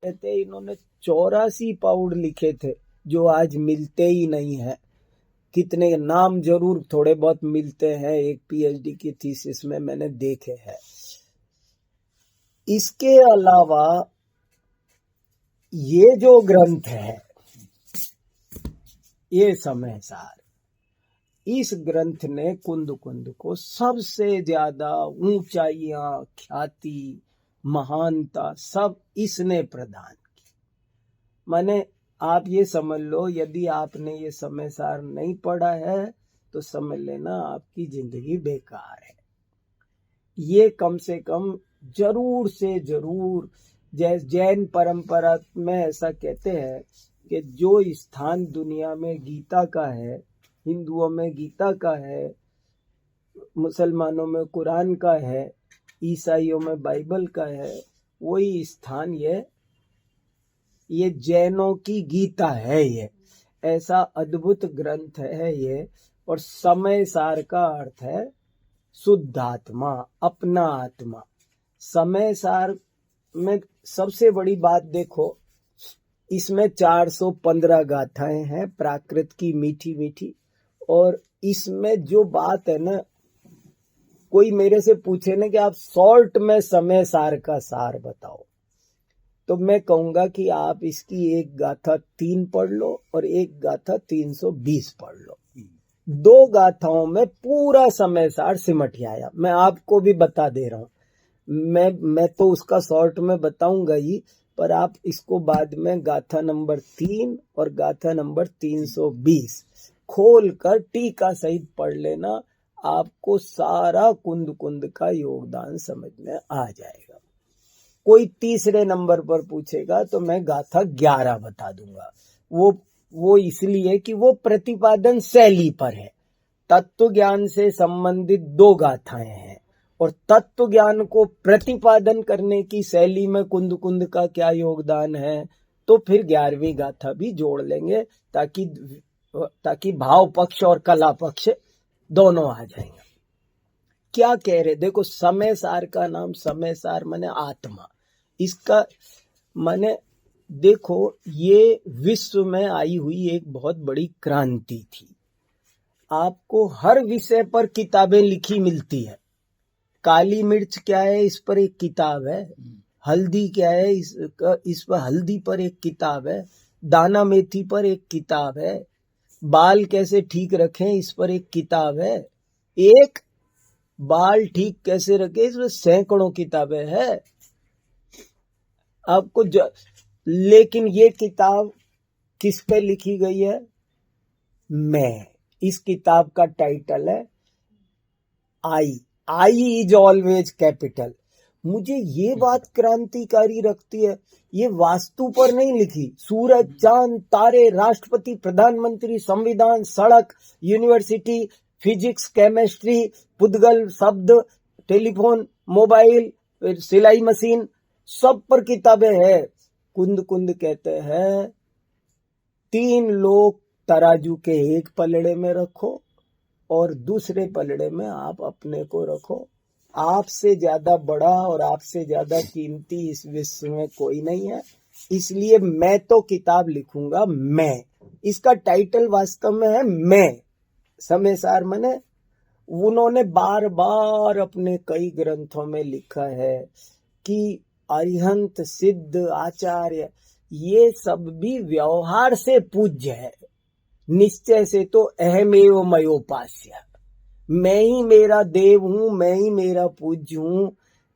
कहते इन्होंने 84 पाउड लिखे थे जो आज मिलते ही नहीं है। कितने नाम जरूर थोड़े बहुत मिलते हैं, एक पीएचडी की थीसिस में मैंने देखे हैं। इसके अलावा ये जो ग्रंथ है, ये समय सार, इस ग्रंथ ने कुंद कुंद को सबसे ज्यादा ऊंचाइयां, ख्याति, महानता सब इसने प्रदान की। माने आप ये समझ लो, यदि आपने ये समय सार नहीं पढ़ा है तो समझ लेना आपकी जिंदगी बेकार है। ये कम से कम जरूर से जरूर, जैन परंपरा में ऐसा कहते हैं कि जो स्थान दुनिया में गीता का है, हिंदुओं में गीता का है, मुसलमानों में कुरान का है, ईसाइयों में बाइबल का है, वही स्थान ये जैनों की गीता है। ये ऐसा अद्भुत ग्रंथ है ये। और समय सार का अर्थ है शुद्ध आत्मा, अपना आत्मा। समय सार में सबसे बड़ी बात देखो, इसमें 415 गाथाएं हैं प्राकृत की, मीठी मीठी। और इसमें जो बात है ना, कोई मेरे से पूछे ना कि आप शॉर्ट में समय सार का सार बताओ, तो मैं कहूंगा कि आप इसकी एक गाथा 3 पढ़ लो और एक गाथा 320 पढ़ लो। 2 गाथाओं में पूरा समय सार सिमट आया। मैं आपको भी बता दे रहा हूं, मैं तो उसका शॉर्ट में बताऊंगा ही, पर आप इसको बाद में गाथा नंबर 3 और गाथा नंबर 320 खोल कर टीका सहित पढ़ लेना। आपको सारा कुंद कुंद का योगदान समझ में आ जाएगा। कोई तीसरे नंबर पर पूछेगा तो मैं गाथा 11 बता दूंगा। वो इसलिए कि वो प्रतिपादन शैली पर है। तत्व ज्ञान से संबंधित 2 गाथाएं हैं, और तत्व ज्ञान को प्रतिपादन करने की शैली में कुंद कुंद का क्या योगदान है, तो फिर 11वीं गाथा भी जोड़ लेंगे, ताकि भाव पक्ष और कला पक्ष दोनों आ जाएंगे। क्या कह रहे, देखो समय सार का नाम समय सार माने आत्मा। इसका माने देखो, ये विश्व में आई हुई एक बहुत बड़ी क्रांति थी। आपको हर विषय पर किताबें लिखी मिलती है। काली मिर्च क्या है, इस पर एक किताब है। हल्दी क्या है, इस पर हल्दी पर एक किताब है। दाना मेथी पर एक किताब है। बाल कैसे ठीक रखें, इस पर एक किताब है। एक बाल ठीक कैसे रखें, इसमें सैकड़ों किताबें हैं आपको। लेकिन ये किताब किस पे लिखी गई है? मैं। इस किताब का टाइटल है आई इज ऑलवेज कैपिटल। मुझे ये बात क्रांतिकारी रखती है, ये वास्तु पर नहीं लिखी। सूरज, चांद, तारे, राष्ट्रपति, प्रधानमंत्री, संविधान, सड़क, यूनिवर्सिटी, फिजिक्स, केमिस्ट्री, पुद्गल, शब्द, टेलीफोन, मोबाइल, सिलाई मशीन, सब पर किताबें हैं। कुंद कुंद कहते हैं 3 लोग तराजू के एक पलड़े में रखो और दूसरे पलड़े में आप अपने को रखो। आपसे ज्यादा बड़ा और आपसे ज्यादा कीमती इस विश्व में कोई नहीं है। इसलिए मैं तो किताब लिखूंगा मैं। इसका टाइटल वास्तव में है मैं। समय सार माने उन्होंने बार बार अपने कई ग्रंथों में लिखा है कि अरिहंत, सिद्ध, आचार्य, ये सब भी व्यवहार से पूज्य है, निश्चय से तो अहमेव मयोपास्य। मैं ही मेरा देव हूं, मैं ही मेरा पूज्य हूं।